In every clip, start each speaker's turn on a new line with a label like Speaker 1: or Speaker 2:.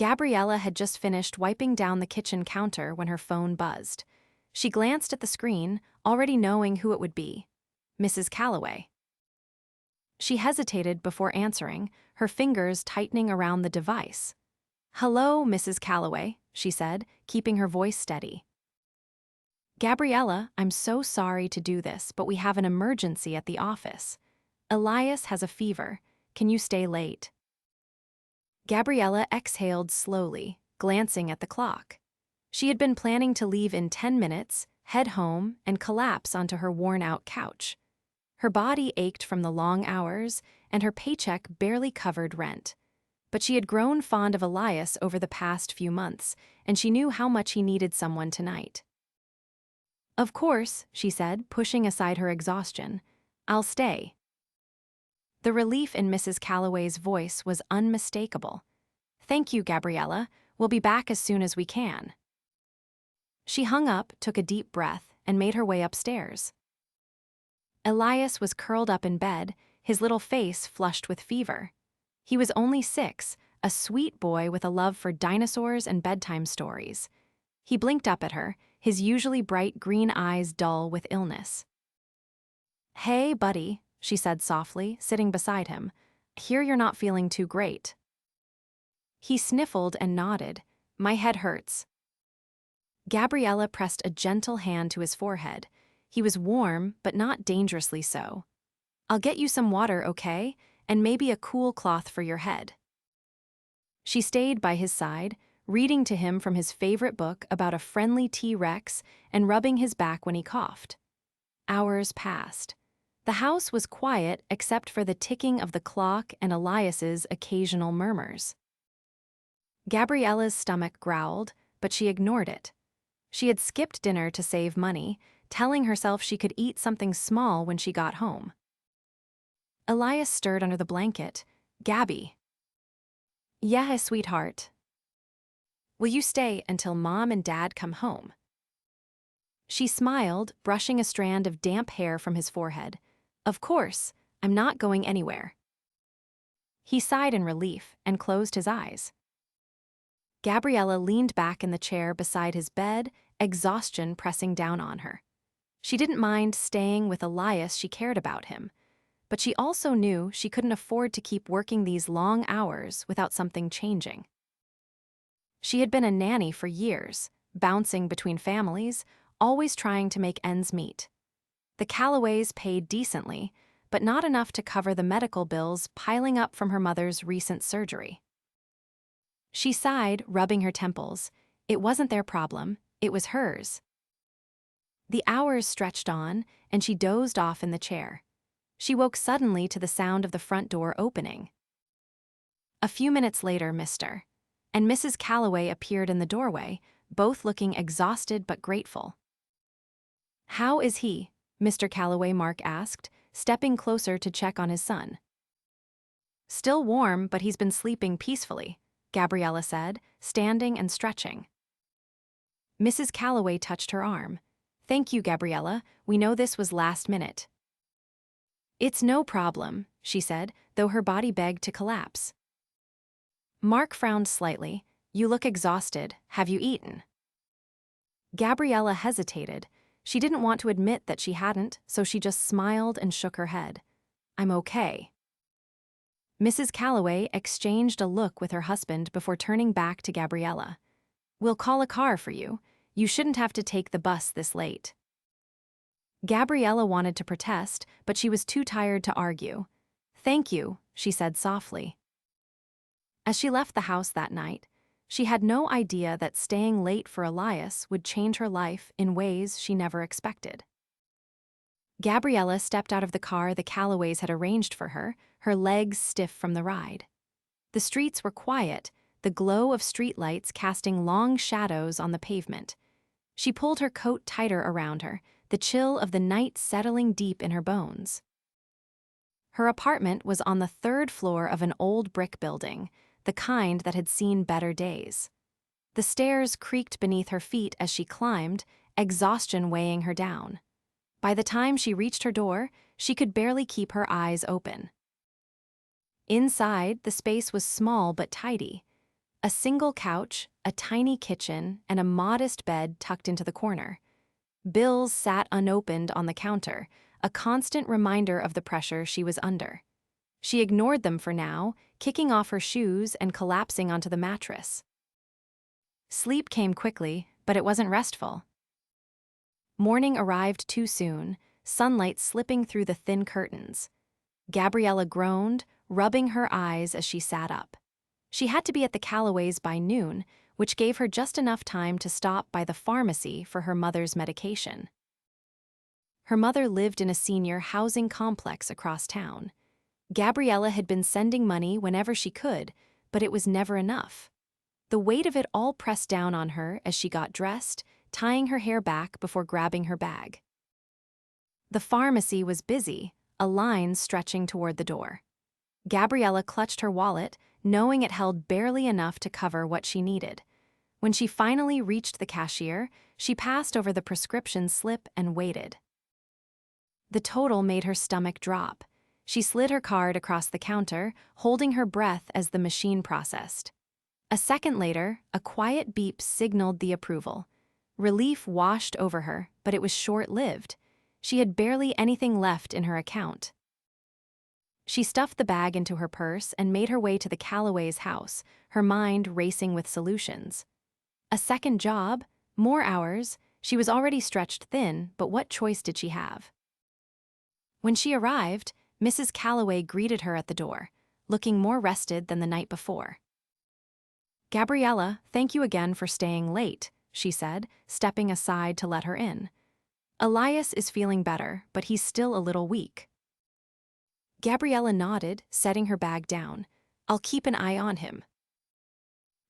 Speaker 1: Gabriella had just finished wiping down the kitchen counter when her phone buzzed. She glanced at the screen, already knowing who it would be. Mrs. Calloway. She hesitated before answering, her fingers tightening around the device. "Hello, Mrs. Calloway," she said, keeping her voice steady. "Gabriella, I'm so sorry to do this, but we have an emergency at the office. Elias has a fever. Can you stay late?" Gabriella exhaled slowly, glancing at the clock. She had been planning to leave in 10 minutes, head home, and collapse onto her worn-out couch. Her body ached from the long hours, and her paycheck barely covered rent. But she had grown fond of Elias over the past few months, and she knew how much he needed someone tonight. "Of course," she said, pushing aside her exhaustion. "I'll stay." The relief in Mrs. Calloway's voice was unmistakable. "Thank you, Gabriella. We'll be back as soon as we can." She hung up, took a deep breath, and made her way upstairs. Elias was curled up in bed, his little face flushed with fever. He was only 6, a sweet boy with a love for dinosaurs and bedtime stories. He blinked up at her, his usually bright green eyes dull with illness. "Hey, buddy," she said softly, sitting beside him. "Hear you're not feeling too great." He sniffled and nodded. "My head hurts." Gabriella pressed a gentle hand to his forehead. He was warm, but not dangerously so. "I'll get you some water, okay? And maybe a cool cloth for your head." She stayed by his side, reading to him from his favorite book about a friendly T-Rex and rubbing his back when he coughed. Hours passed. The house was quiet except for the ticking of the clock and Elias's occasional murmurs. Gabriella's stomach growled, but she ignored it. She had skipped dinner to save money, telling herself she could eat something small when she got home. Elias stirred under the blanket. "Gabby." "Yeah, sweetheart." "Will you stay until Mom and Dad come home?" She smiled, brushing a strand of damp hair from his forehead. "Of course, I'm not going anywhere." He sighed in relief and closed his eyes. Gabriella leaned back in the chair beside his bed, exhaustion pressing down on her. She didn't mind staying with Elias, she cared about him. But she also knew she couldn't afford to keep working these long hours without something changing. She had been a nanny for years, bouncing between families, always trying to make ends meet. The Callaways paid decently, but not enough to cover the medical bills piling up from her mother's recent surgery. She sighed, rubbing her temples. It wasn't their problem, it was hers. The hours stretched on, and she dozed off in the chair. She woke suddenly to the sound of the front door opening. A few minutes later, Mr. and Mrs. Calloway appeared in the doorway, both looking exhausted but grateful. "How is he?" Mr. Calloway Mark asked, stepping closer to check on his son. "Still warm, but he's been sleeping peacefully," Gabriella said, standing and stretching. Mrs. Calloway touched her arm. "Thank you, Gabriella. We know this was last minute." "It's no problem," she said, though her body begged to collapse. Mark frowned slightly. "You look exhausted. Have you eaten?" Gabriella hesitated. She didn't want to admit that she hadn't, so she just smiled and shook her head. "I'm okay." Mrs. Calloway exchanged a look with her husband before turning back to Gabriella. "We'll call a car for you. You shouldn't have to take the bus this late." Gabriella wanted to protest, but she was too tired to argue. "Thank you," she said softly. As she left the house that night, she had no idea that staying late for Elias would change her life in ways she never expected. Gabriella stepped out of the car the Callaways had arranged for her, her legs stiff from the ride. The streets were quiet, the glow of streetlights casting long shadows on the pavement. She pulled her coat tighter around her, the chill of the night settling deep in her bones. Her apartment was on the 3rd floor of an old brick building, the kind that had seen better days. The stairs creaked beneath her feet as she climbed, exhaustion weighing her down. By the time she reached her door, she could barely keep her eyes open. Inside, the space was small but tidy. A single couch, a tiny kitchen, and a modest bed tucked into the corner. Bills sat unopened on the counter, a constant reminder of the pressure she was under. She ignored them for now, kicking off her shoes and collapsing onto the mattress. Sleep came quickly, but it wasn't restful. Morning arrived too soon, sunlight slipping through the thin curtains. Gabriella groaned, rubbing her eyes as she sat up. She had to be at the Callaways by noon, which gave her just enough time to stop by the pharmacy for her mother's medication. Her mother lived in a senior housing complex across town. Gabriella had been sending money whenever she could, but it was never enough. The weight of it all pressed down on her as she got dressed, tying her hair back before grabbing her bag. The pharmacy was busy, a line stretching toward the door. Gabriella clutched her wallet, knowing it held barely enough to cover what she needed. When she finally reached the cashier, she passed over the prescription slip and waited. The total made her stomach drop. She slid her card across the counter, holding her breath as the machine processed. A second later, a quiet beep signaled the approval. Relief washed over her, but it was short-lived. She had barely anything left in her account. She stuffed the bag into her purse and made her way to the Callaways' house, her mind racing with solutions. A second job, more hours, she was already stretched thin, but what choice did she have? When she arrived, Mrs. Calloway greeted her at the door, looking more rested than the night before. "Gabriella, thank you again for staying late," she said, stepping aside to let her in. "Elias is feeling better, but he's still a little weak." Gabriella nodded, setting her bag down. "I'll keep an eye on him."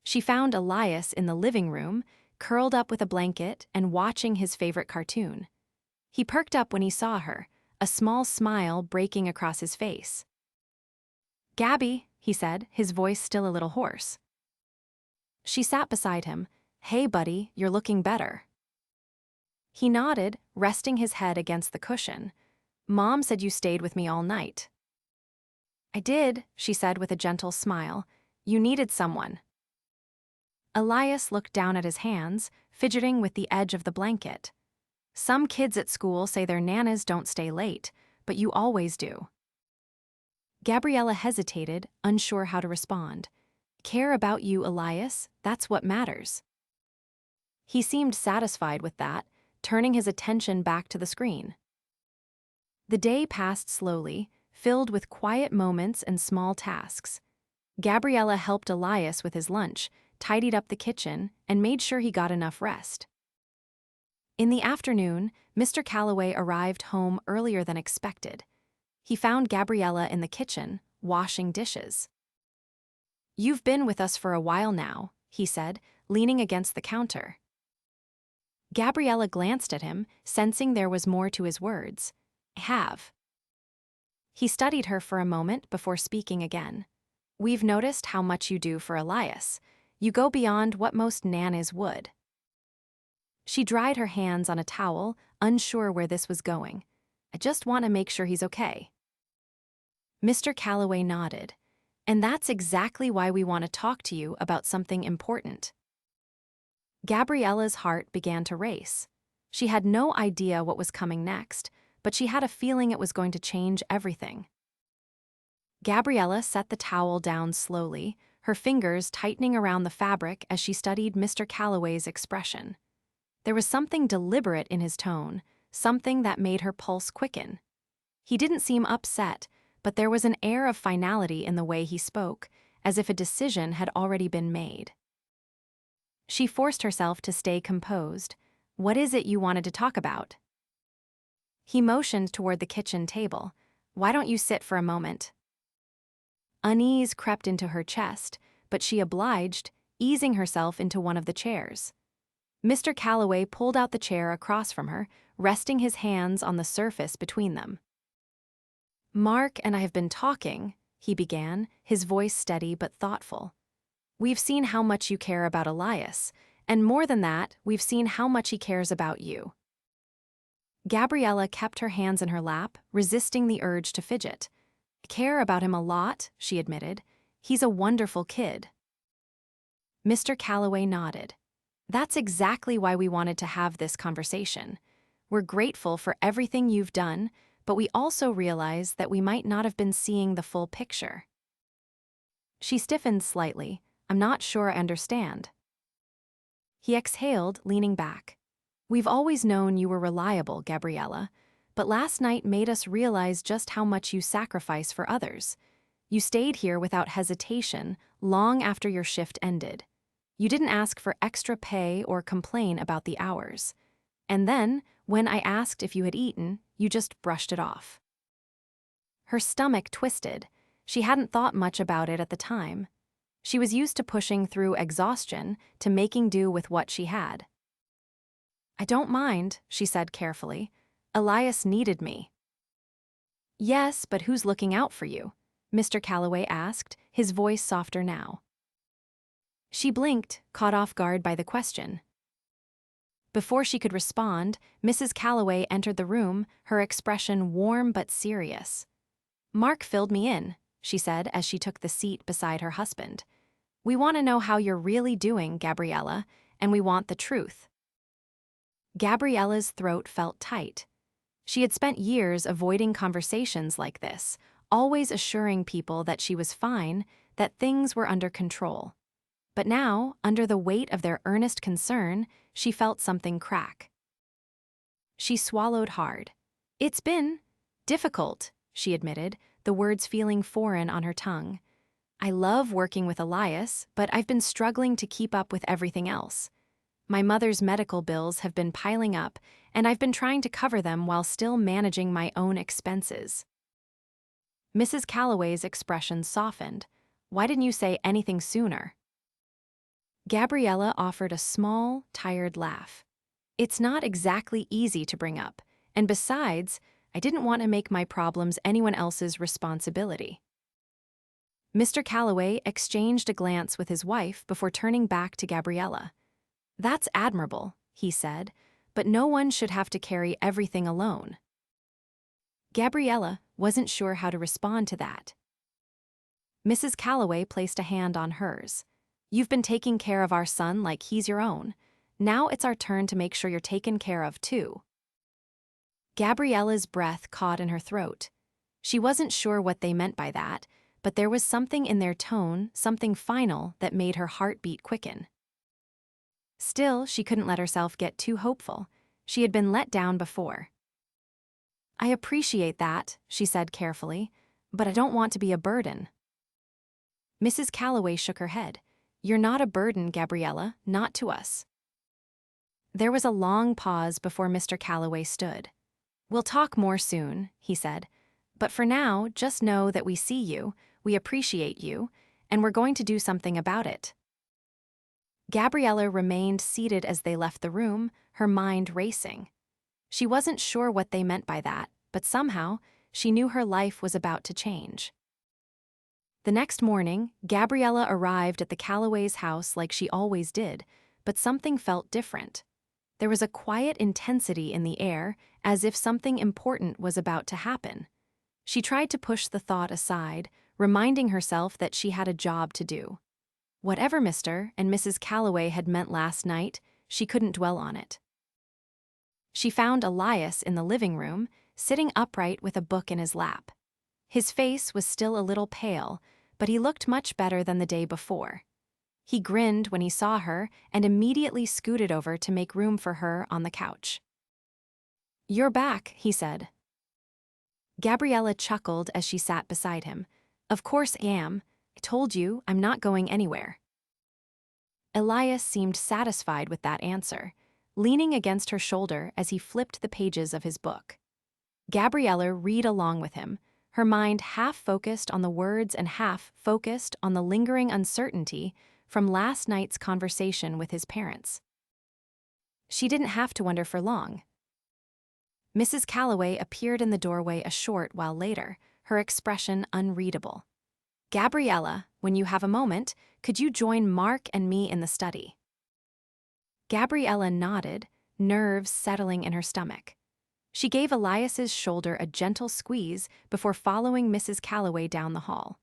Speaker 1: She found Elias in the living room, curled up with a blanket and watching his favorite cartoon. He perked up when he saw her, a small smile breaking across his face. "Gabby," he said, his voice still a little hoarse. She sat beside him. "Hey, buddy, you're looking better." He nodded, resting his head against the cushion. "Mom said you stayed with me all night." "I did," she said with a gentle smile. "You needed someone." Elias looked down at his hands, fidgeting with the edge of the blanket. "Some kids at school say their nanas don't stay late, but you always do." Gabriella hesitated, unsure how to respond. "Care about you, Elias, that's what matters." He seemed satisfied with that, turning his attention back to the screen. The day passed slowly, filled with quiet moments and small tasks. Gabriella helped Elias with his lunch, tidied up the kitchen, and made sure he got enough rest. In the afternoon, Mr. Calloway arrived home earlier than expected. He found Gabriella in the kitchen, washing dishes. "You've been with us for a while now," he said, leaning against the counter. Gabriella glanced at him, sensing there was more to his words. "I have." He studied her for a moment before speaking again. "We've noticed how much you do for Elias. You go beyond what most nannies would." She dried her hands on a towel, unsure where this was going. "I just want to make sure he's okay." Mr. Calloway nodded. "And that's exactly why we want to talk to you about something important." Gabriella's heart began to race. She had no idea what was coming next, but she had a feeling it was going to change everything. Gabriella set the towel down slowly, her fingers tightening around the fabric as she studied Mr. Calloway's expression. There was something deliberate in his tone, something that made her pulse quicken. He didn't seem upset, but there was an air of finality in the way he spoke, as if a decision had already been made. She forced herself to stay composed. "What is it you wanted to talk about?" He motioned toward the kitchen table. "Why don't you sit for a moment?" Unease crept into her chest, but she obliged, easing herself into one of the chairs. Mr. Calloway pulled out the chair across from her, resting his hands on the surface between them. "Mark and I have been talking," he began, his voice steady but thoughtful. "We've seen how much you care about Elias, and more than that, we've seen how much he cares about you." Gabriella kept her hands in her lap, resisting the urge to fidget. "I care about him a lot," she admitted. "He's a wonderful kid." Mr. Calloway nodded. That's exactly why we wanted to have this conversation. We're grateful for everything you've done, but we also realize that we might not have been seeing the full picture. She stiffened slightly. I'm not sure I understand. He exhaled, leaning back. We've always known you were reliable, Gabriella, but last night made us realize just how much you sacrifice for others. You stayed here without hesitation long after your shift ended. You didn't ask for extra pay or complain about the hours. And then, when I asked if you had eaten, you just brushed it off. Her stomach twisted. She hadn't thought much about it at the time. She was used to pushing through exhaustion to making do with what she had. I don't mind, she said carefully. Elias needed me. Yes, but who's looking out for you? Mr. Calloway asked, his voice softer now. She blinked, caught off guard by the question. Before she could respond, Mrs. Calloway entered the room, her expression warm but serious. Mark filled me in, she said as she took the seat beside her husband. We want to know how you're really doing, Gabriella, and we want the truth. Gabriella's throat felt tight. She had spent years avoiding conversations like this, always assuring people that she was fine, that things were under control. But now, under the weight of their earnest concern, she felt something crack. She swallowed hard. It's been difficult, she admitted, the words feeling foreign on her tongue. I love working with Elias, but I've been struggling to keep up with everything else. My mother's medical bills have been piling up, and I've been trying to cover them while still managing my own expenses. Mrs. Calloway's expression softened. Why didn't you say anything sooner? Gabriella offered a small, tired laugh. It's not exactly easy to bring up, and besides, I didn't want to make my problems anyone else's responsibility. Mr. Calloway exchanged a glance with his wife before turning back to Gabriella. That's admirable, he said, but no one should have to carry everything alone. Gabriella wasn't sure how to respond to that. Mrs. Calloway placed a hand on hers. You've been taking care of our son like he's your own. Now it's our turn to make sure you're taken care of too. Gabriella's breath caught in her throat. She wasn't sure what they meant by that, but there was something in their tone, something final, that made her heartbeat quicken. Still, she couldn't let herself get too hopeful. She had been let down before. I appreciate that, she said carefully, but I don't want to be a burden. Mrs. Calloway shook her head. You're not a burden, Gabriella, not to us. There was a long pause before Mr. Calloway stood. We'll talk more soon, he said, but for now, just know that we see you, we appreciate you, and we're going to do something about it. Gabriella remained seated as they left the room, her mind racing. She wasn't sure what they meant by that, but somehow, she knew her life was about to change. The next morning, Gabriella arrived at the Callaways' house like she always did, but something felt different. There was a quiet intensity in the air, as if something important was about to happen. She tried to push the thought aside, reminding herself that she had a job to do. Whatever Mr. and Mrs. Calloway had meant last night, she couldn't dwell on it. She found Elias in the living room, sitting upright with a book in his lap. His face was still a little pale, but he looked much better than the day before. He grinned when he saw her and immediately scooted over to make room for her on the couch. You're back, he said. Gabriella chuckled as she sat beside him. Of course I am. I told you I'm not going anywhere. Elias seemed satisfied with that answer, leaning against her shoulder as he flipped the pages of his book. Gabriella read along with him, her mind half focused on the words and half focused on the lingering uncertainty from last night's conversation with his parents. She didn't have to wonder for long. Mrs. Calloway appeared in the doorway a short while later, her expression unreadable. Gabriella, when you have a moment, could you join Mark and me in the study? Gabriella nodded, nerves settling in her stomach. She gave Elias's shoulder a gentle squeeze before following Mrs. Calloway down the hall.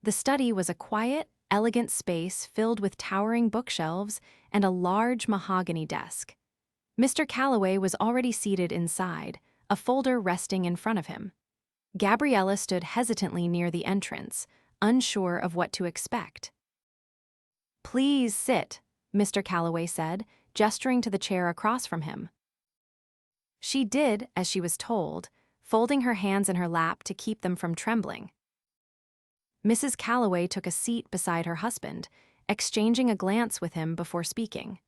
Speaker 1: The study was a quiet, elegant space filled with towering bookshelves and a large mahogany desk. Mr. Calloway was already seated inside, a folder resting in front of him. Gabriella stood hesitantly near the entrance, unsure of what to expect. "Please sit," Mr. Calloway said, gesturing to the chair across from him. She did as she was told, folding her hands in her lap to keep them from trembling. Mrs. Calloway took a seat beside her husband, exchanging a glance with him before speaking.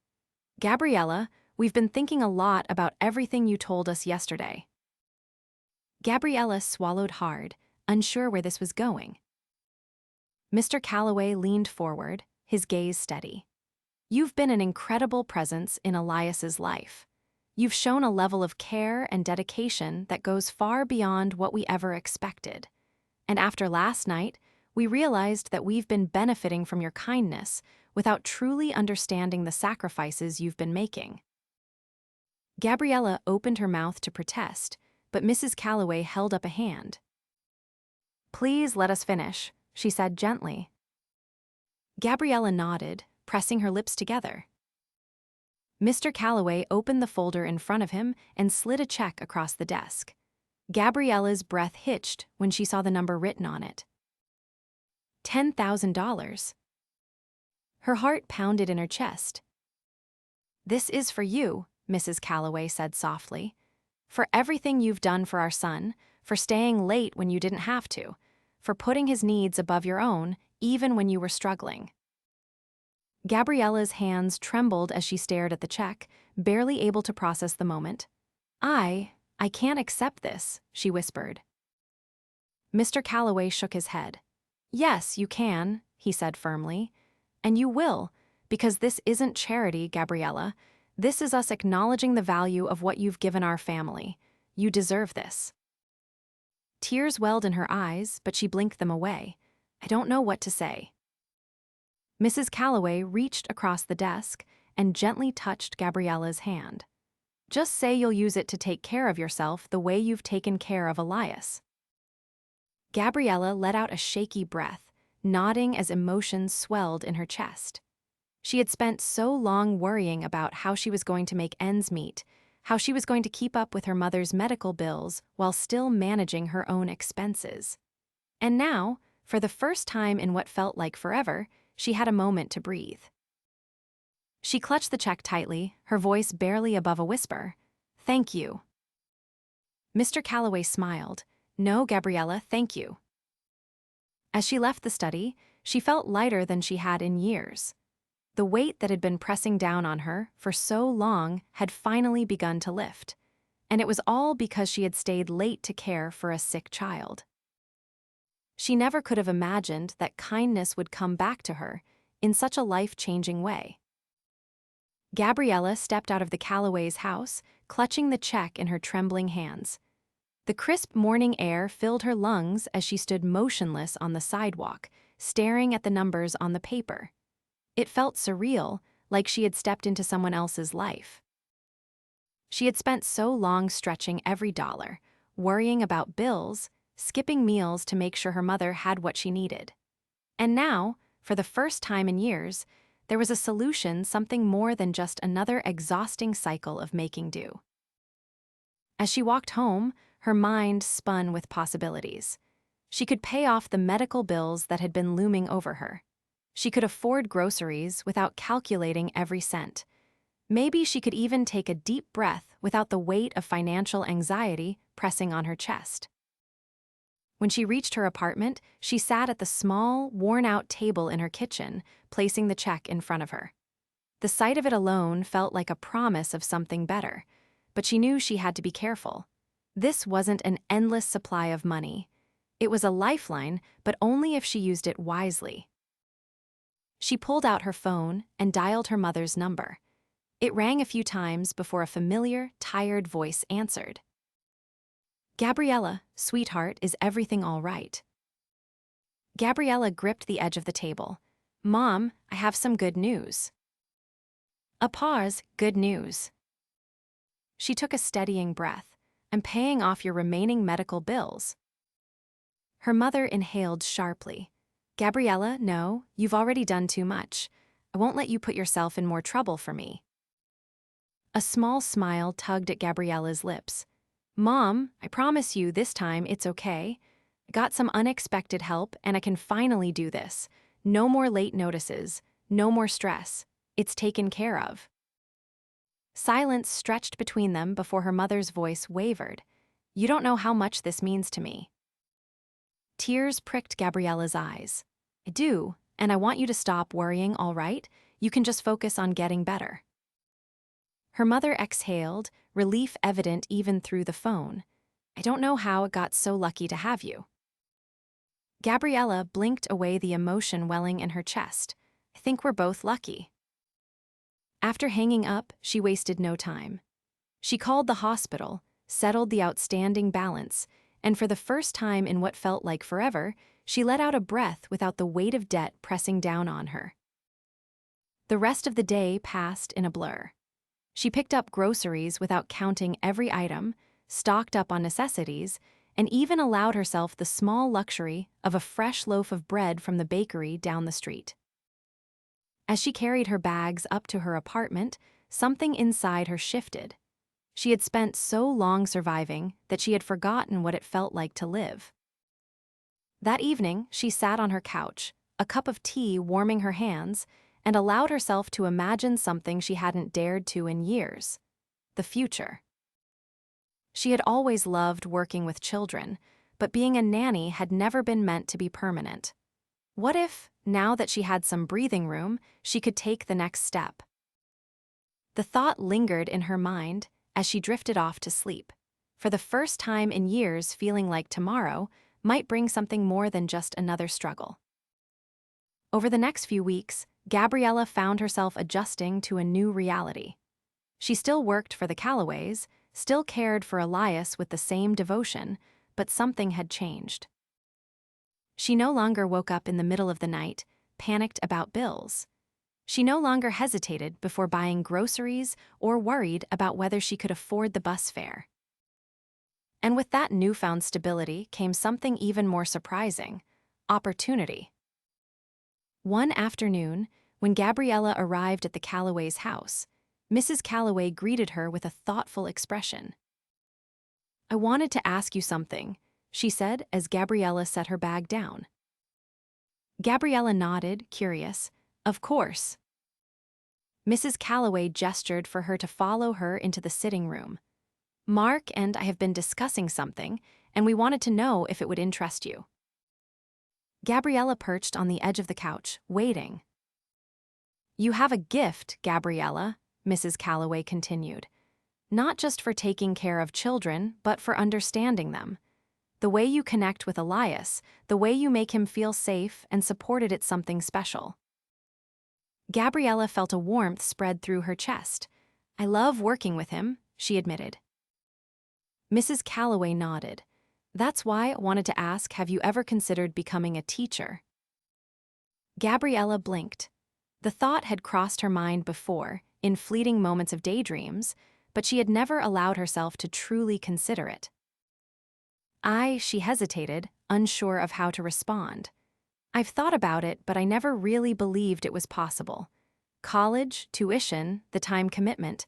Speaker 1: "Gabriella, we've been thinking a lot about everything you told us yesterday." Gabriella swallowed hard, unsure where this was going. Mr. Calloway leaned forward, his gaze steady. "You've been an incredible presence in Elias's life. You've shown a level of care and dedication that goes far beyond what we ever expected. And after last night, we realized that we've been benefiting from your kindness without truly understanding the sacrifices you've been making." Gabriella opened her mouth to protest, but Mrs. Calloway held up a hand. "Please let us finish," she said gently. Gabriella nodded, pressing her lips together. Mr. Calloway opened the folder in front of him and slid a check across the desk. Gabriella's breath hitched when she saw the number written on it. $10,000. Her heart pounded in her chest. "This is for you," Mrs. Calloway said softly. "For everything you've done for our son, for staying late when you didn't have to, for putting his needs above your own, even when you were struggling." Gabriella's hands trembled as she stared at the check, barely able to process the moment. I can't accept this," she whispered. Mr. Calloway shook his head. "Yes, you can," he said firmly. "And you will, because this isn't charity, Gabriella. This is us acknowledging the value of what you've given our family. You deserve this." Tears welled in her eyes, but she blinked them away. "I don't know what to say." Mrs. Calloway reached across the desk and gently touched Gabriella's hand. "Just say you'll use it to take care of yourself the way you've taken care of Elias." Gabriella let out a shaky breath, nodding as emotions swelled in her chest. She had spent so long worrying about how she was going to make ends meet, how she was going to keep up with her mother's medical bills while still managing her own expenses. And now, for the first time in what felt like forever, she had a moment to breathe. She clutched the check tightly, her voice barely above a whisper. "Thank you." Mr. Calloway smiled. "No, Gabriella, thank you." As she left the study, she felt lighter than she had in years. The weight that had been pressing down on her for so long had finally begun to lift, and it was all because she had stayed late to care for a sick child. She never could have imagined that kindness would come back to her in such a life-changing way. Gabriella stepped out of the Callaways' house, clutching the check in her trembling hands. The crisp morning air filled her lungs as she stood motionless on the sidewalk, staring at the numbers on the paper. It felt surreal, like she had stepped into someone else's life. She had spent so long stretching every dollar, worrying about bills, skipping meals to make sure her mother had what she needed. And now, for the first time in years, there was a solution, something more than just another exhausting cycle of making do. As she walked home, her mind spun with possibilities. She could pay off the medical bills that had been looming over her. She could afford groceries without calculating every cent. Maybe she could even take a deep breath without the weight of financial anxiety pressing on her chest. When she reached her apartment, she sat at the small, worn-out table in her kitchen, placing the check in front of her. The sight of it alone felt like a promise of something better, but she knew she had to be careful. This wasn't an endless supply of money. It was a lifeline, but only if she used it wisely. She pulled out her phone and dialed her mother's number. It rang a few times before a familiar, tired voice answered. "Gabriella, sweetheart, is everything all right?" Gabriella gripped the edge of the table. "Mom, I have some good news." A pause. "Good news." She took a steadying breath. "I'm paying off your remaining medical bills." Her mother inhaled sharply. Gabriella, no, you've already done too much. I won't let you put yourself in more trouble for me. A small smile tugged at Gabriella's lips. Mom, I promise you this time it's okay. I got some unexpected help and I can finally do this. No more late notices, no more stress. It's taken care of. Silence stretched between them before her mother's voice wavered. You don't know how much this means to me. Tears pricked Gabriella's eyes. I do, and I want you to stop worrying, all right? You can just focus on getting better. Her mother exhaled, relief evident even through the phone. I don't know how it got so lucky to have you. Gabriella blinked away the emotion welling in her chest. I think we're both lucky. After hanging up, she wasted no time. She called the hospital, settled the outstanding balance, and for the first time in what felt like forever, she let out a breath without the weight of debt pressing down on her. The rest of the day passed in a blur. She picked up groceries without counting every item, stocked up on necessities, and even allowed herself the small luxury of a fresh loaf of bread from the bakery down the street. As she carried her bags up to her apartment, something inside her shifted. She had spent so long surviving that she had forgotten what it felt like to live. That evening, she sat on her couch, a cup of tea warming her hands, and allowed herself to imagine something she hadn't dared to in years: the future. She had always loved working with children, but being a nanny had never been meant to be permanent. What if, now that she had some breathing room, she could take the next step? The thought lingered in her mind as she drifted off to sleep, for the first time in years feeling like tomorrow might bring something more than just another struggle. Over the next few weeks, Gabriella found herself adjusting to a new reality. She still worked for the Callaways, still cared for Elias with the same devotion, but something had changed. She no longer woke up in the middle of the night, panicked about bills. She no longer hesitated before buying groceries or worried about whether she could afford the bus fare. And with that newfound stability came something even more surprising: opportunity. One afternoon, when Gabriella arrived at the Callaways' house, Mrs. Calloway greeted her with a thoughtful expression. I wanted to ask you something, she said as Gabriella set her bag down. Gabriella nodded, curious. Of course. Mrs. Calloway gestured for her to follow her into the sitting room. Mark and I have been discussing something, and we wanted to know if it would interest you. Gabriella perched on the edge of the couch, waiting. You have a gift, Gabriella, Mrs. Calloway continued. Not just for taking care of children, but for understanding them. The way you connect with Elias, the way you make him feel safe and supported, it's something special. Gabriella felt a warmth spread through her chest. I love working with him, she admitted. Mrs. Calloway nodded. That's why I wanted to ask, have you ever considered becoming a teacher? Gabriella blinked. The thought had crossed her mind before, in fleeting moments of daydreams, but she had never allowed herself to truly consider it. She hesitated, unsure of how to respond. I've thought about it, but I never really believed it was possible. College, tuition, the time commitment.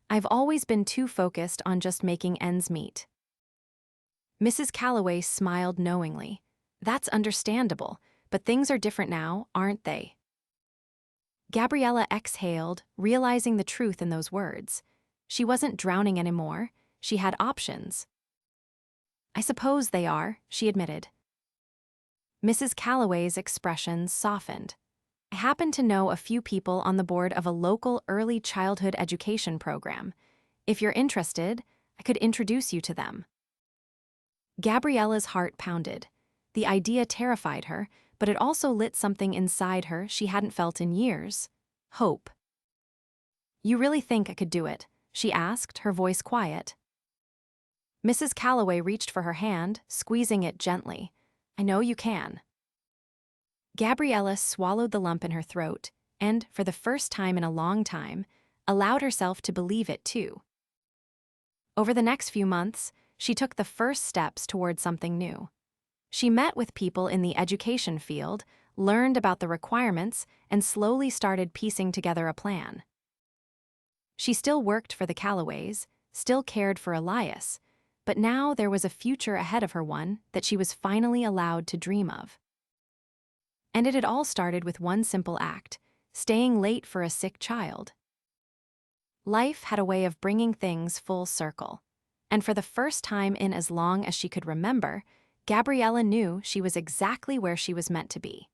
Speaker 1: I've always been too focused on just making ends meet. Mrs. Calloway smiled knowingly. That's understandable, but things are different now, aren't they? Gabriella exhaled, realizing the truth in those words. She wasn't drowning anymore. She had options. I suppose they are, she admitted. Mrs. Calloway's expression softened. I happen to know a few people on the board of a local early childhood education program. If you're interested, I could introduce you to them. Gabriella's heart pounded. The idea terrified her, but it also lit something inside her she hadn't felt in years: hope. You really think I could do it? She asked, her voice quiet. Mrs. Calloway reached for her hand, squeezing it gently. I know you can. Gabriella swallowed the lump in her throat and, for the first time in a long time, allowed herself to believe it too. Over the next few months, she took the first steps toward something new. She met with people in the education field, learned about the requirements, and slowly started piecing together a plan. She still worked for the Callaways, still cared for Elias, but now there was a future ahead of her, one that she was finally allowed to dream of. And it had all started with one simple act: staying late for a sick child. Life had a way of bringing things full circle, and for the first time in as long as she could remember, Gabriella knew she was exactly where she was meant to be.